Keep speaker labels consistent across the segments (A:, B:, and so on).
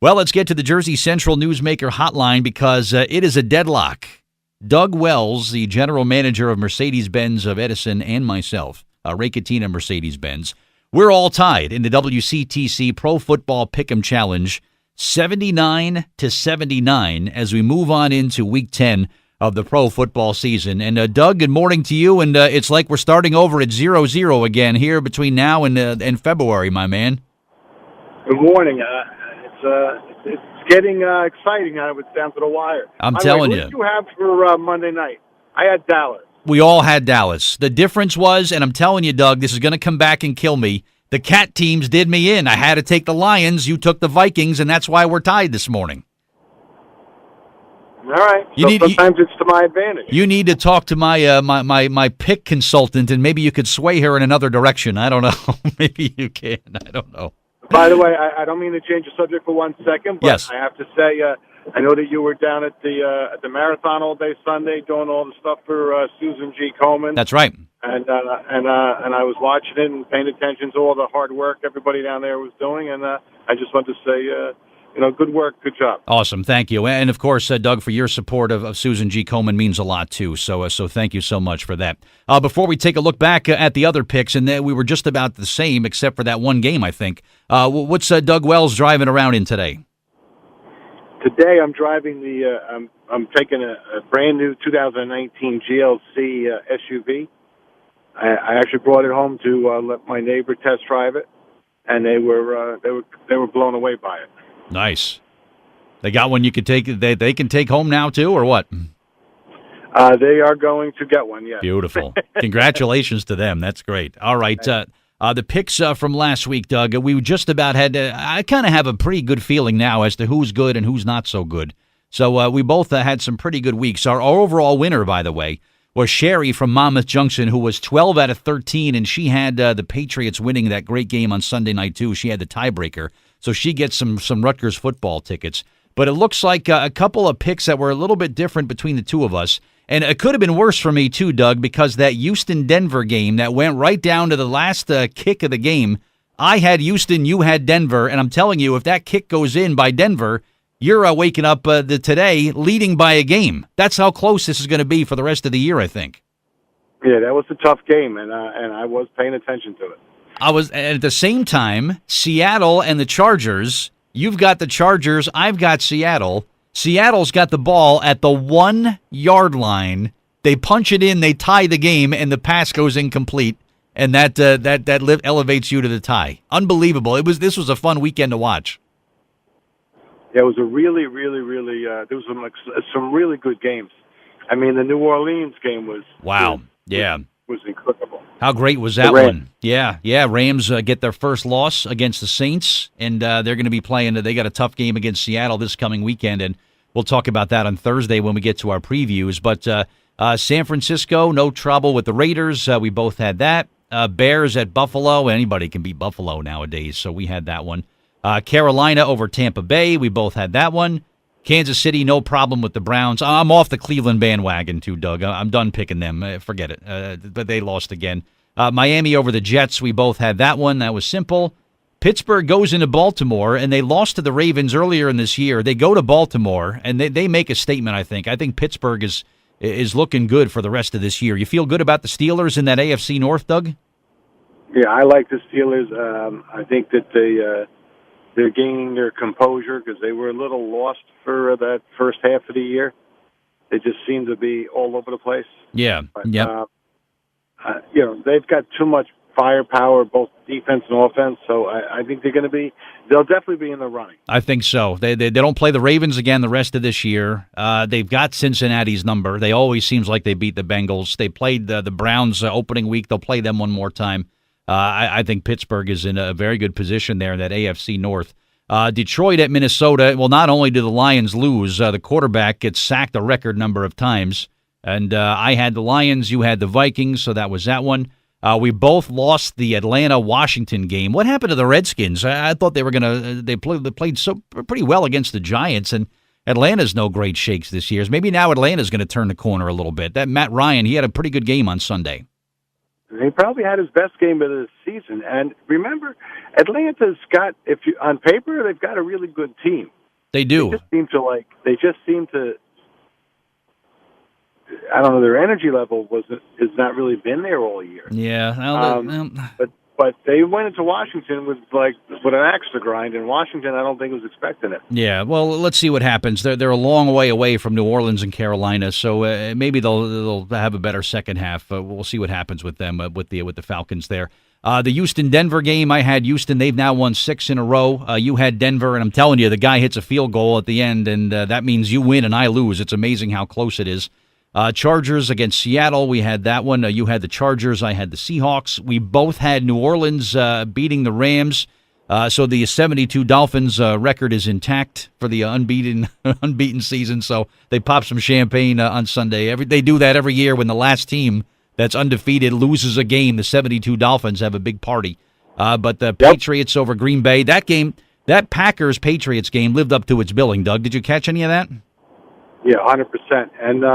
A: Well, let's get to the Jersey Central Newsmaker hotline because it is a deadlock. Doug Wells, the general manager of Mercedes-Benz of Edison, and myself, Ray Catena, Mercedes-Benz, we're all tied in the WCTC Pro Football Pick'em Challenge, 79-79, as we move on into Week 10 of the pro football season. And Doug, good morning to you. And it's like we're starting over at 0-0 again here between now and February, my man.
B: Good morning. It's getting exciting. It's down to the wire.
A: I'm telling you.
B: What did you have for Monday night? I had Dallas.
A: We all had Dallas. The difference was, and I'm telling you, Doug, this is going to come back and kill me, the Cat teams did me in. I had to take the Lions. You took the Vikings, and that's why we're tied this morning.
B: All right. Sometimes it's to my advantage.
A: You need to talk to my pick consultant, and maybe you could sway her in another direction. I don't know. Maybe you can. I don't know.
B: By the way, I don't mean to change the subject for 1 second, but
A: yes.
B: I have to say, I know that you were down at the marathon all day Sunday doing all the stuff for Susan G. Komen.
A: That's right.
B: And I was watching it and paying attention to all the hard work everybody down there was doing, and I just want to say, good work, good job.
A: Awesome, thank you. And, of course, Doug, for your support of Susan G. Komen means a lot, too. So thank you so much for that. Before we take a look back at the other picks, and we were just about the same except for that one game, I think. What's Doug Wells driving around in today?
B: Today I'm driving I'm taking a brand new 2019 GLC SUV. I actually brought it home to let my neighbor test drive it, and they were blown away by it.
A: Nice. They got one you could take. They can take home now too, or what?
B: They are going to get one. Yeah.
A: Beautiful. Congratulations to them. That's great. All right. The picks from last week, Doug. We just about had. I kind of have a pretty good feeling now as to who's good and who's not so good. So we both had some pretty good weeks. Our overall winner, by the way, was Sherry from Monmouth Junction, who was 12 out of 13, and she had the Patriots winning that great game on Sunday night too. She had the tiebreaker. So she gets some Rutgers football tickets. But it looks like a couple of picks that were a little bit different between the two of us. And it could have been worse for me too, Doug, because that Houston-Denver game that went right down to the last kick of the game, I had Houston, you had Denver. And I'm telling you, if that kick goes in by Denver, you're waking up today leading by a game. That's how close this is going to be for the rest of the year, I think.
B: Yeah, that was a tough game, and I was paying attention to it.
A: At the same time, Seattle and the Chargers, you've got the Chargers, I've got Seattle. Seattle's got the ball at the 1 yard line. They punch it in, they tie the game, and the pass goes incomplete, and that elevates you to the tie. Unbelievable. This was a fun weekend to watch.
B: Yeah, it was a really, really, really, there was some really good games. I mean, the New Orleans game was...
A: Wow, yeah.
B: Was incredible.
A: How great was that one? Yeah. Rams get their first loss against the Saints, and they're going to be playing. They got a tough game against Seattle this coming weekend, and we'll talk about that on Thursday when we get to our previews. But San Francisco, no trouble with the Raiders. We both had that. Bears at Buffalo. Anybody can beat Buffalo nowadays, so we had that one. Carolina over Tampa Bay. We both had that one. Kansas City, no problem with the Browns. I'm off the Cleveland bandwagon too, Doug. I'm done picking them. Forget it. But they lost again. Miami over the Jets. We both had that one. That was simple. Pittsburgh goes into Baltimore, and they lost to the Ravens earlier in this year. They go to Baltimore, and they make a statement, I think. I think Pittsburgh is looking good for the rest of this year. You feel good about the Steelers in that AFC North, Doug?
B: Yeah, I like the Steelers. I think that they're gaining their composure because they were a little lost for that first half of the year. They just seem to be all over the place.
A: Yeah,
B: but, they've got too much firepower, both defense and offense, so I think they'll definitely be in the running.
A: I think so. They don't play the Ravens again the rest of this year. They've got Cincinnati's number. They always seems like they beat the Bengals. They played the Browns opening week. They'll play them one more time. I think Pittsburgh is in a very good position there in that AFC North. Detroit at Minnesota. Well, not only do the Lions lose, the quarterback gets sacked a record number of times. And I had the Lions, you had the Vikings, so that was that one. We both lost the Atlanta-Washington game. What happened to the Redskins? I thought they were going to. They played so pretty well against the Giants, and Atlanta's no great shakes this year. Maybe now Atlanta's going to turn the corner a little bit. That Matt Ryan, he had a pretty good game on Sunday.
B: He probably had his best game of the season. And remember, Atlanta's got, on paper, they've got a really good team.
A: They do.
B: They just seem to, I don't know, their energy level has not really been there all year.
A: Yeah.
B: But they went into Washington with an axe to grind, and Washington I don't think was expecting it.
A: Yeah, well, let's see what happens. They're a long way away from New Orleans and Carolina, so maybe they'll have a better second half. We'll see what happens with them with the Falcons there. The Houston-Denver game, I had Houston. They've now won 6 in a row. You had Denver, and I'm telling you, the guy hits a field goal at the end, and that means you win and I lose. It's amazing how close it is. Chargers against Seattle, we had that one. You had the Chargers, I had the Seahawks. We both had New Orleans beating the Rams. So the 72 Dolphins record is intact for the unbeaten season. So they pop some champagne on Sunday. They do that every year when the last team that's undefeated loses a game. The 72 Dolphins have a big party. But the Patriots over Green Bay, that Packers-Patriots game lived up to its billing, Doug. Did you catch any of that?
B: Yeah, 100%. And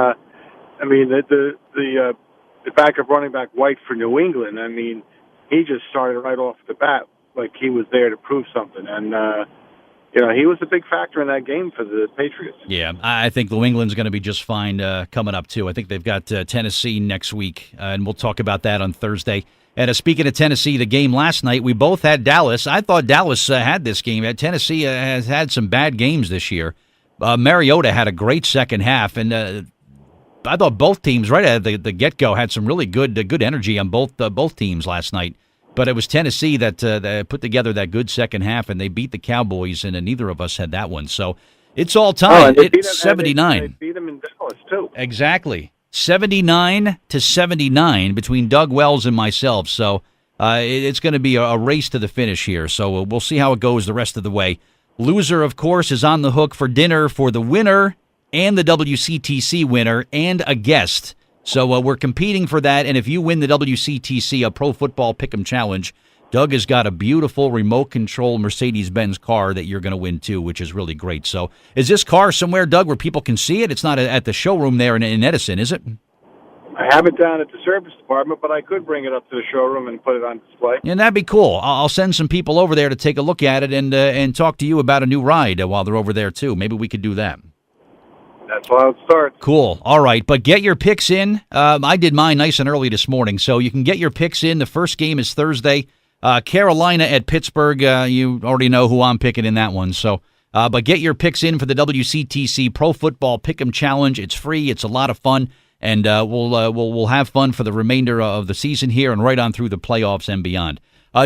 B: I mean, the backup running back White for New England, I mean, he just started right off the bat like he was there to prove something. And, he was a big factor in that game for the Patriots.
A: Yeah, I think New England's going to be just fine coming up, too. I think they've got Tennessee next week, and we'll talk about that on Thursday. And speaking of Tennessee, the game last night, we both had Dallas. I thought Dallas had this game. Tennessee has had some bad games this year. Mariota had a great second half, and I thought both teams, right at the get-go, had some really good energy on both teams last night. But it was Tennessee that put together that good second half, and they beat the Cowboys, and neither of us had that one. So it's all time. It's 79.
B: They beat them in Dallas, too.
A: Exactly. 79-79 between Doug Wells and myself. So it's going to be a race to the finish here. So we'll see how it goes the rest of the way. Loser, of course, is on the hook for dinner for the winner and the WCTC winner and a guest. So we're competing for that, and if you win the WCTC, a Pro Football Pick'em Challenge, Doug has got a beautiful remote-control Mercedes-Benz car that you're going to win, too, which is really great. So is this car somewhere, Doug, where people can see it? It's not at the showroom there in Edison, is it?
B: I have it down at the service department, but I could bring it up to the showroom and put it on display.
A: And that'd be cool. I'll send some people over there to take a look at it and talk to you about a new ride while they're over there, too. Maybe we could do that.
B: That's how it starts.
A: Cool. All right. But get your picks in. I did mine nice and early this morning, so you can get your picks in. The first game is Thursday. Carolina at Pittsburgh. You already know who I'm picking in that one. So, but get your picks in for the WCTC Pro Football Pick'em Challenge. It's free. It's a lot of fun, and we'll have fun for the remainder of the season here and right on through the playoffs and beyond.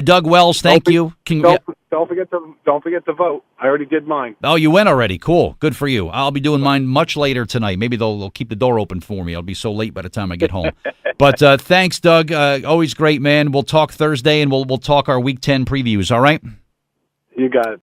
A: Doug Wells, thank you.
B: Don't forget to vote. I already did mine.
A: Oh, you went already. Cool. Good for you. I'll be doing mine much later tonight. Maybe they'll keep the door open for me. I'll be so late by the time I get home. But thanks, Doug. Always great, man. We'll talk Thursday, and we'll talk our Week 10 previews, all right?
B: You got it.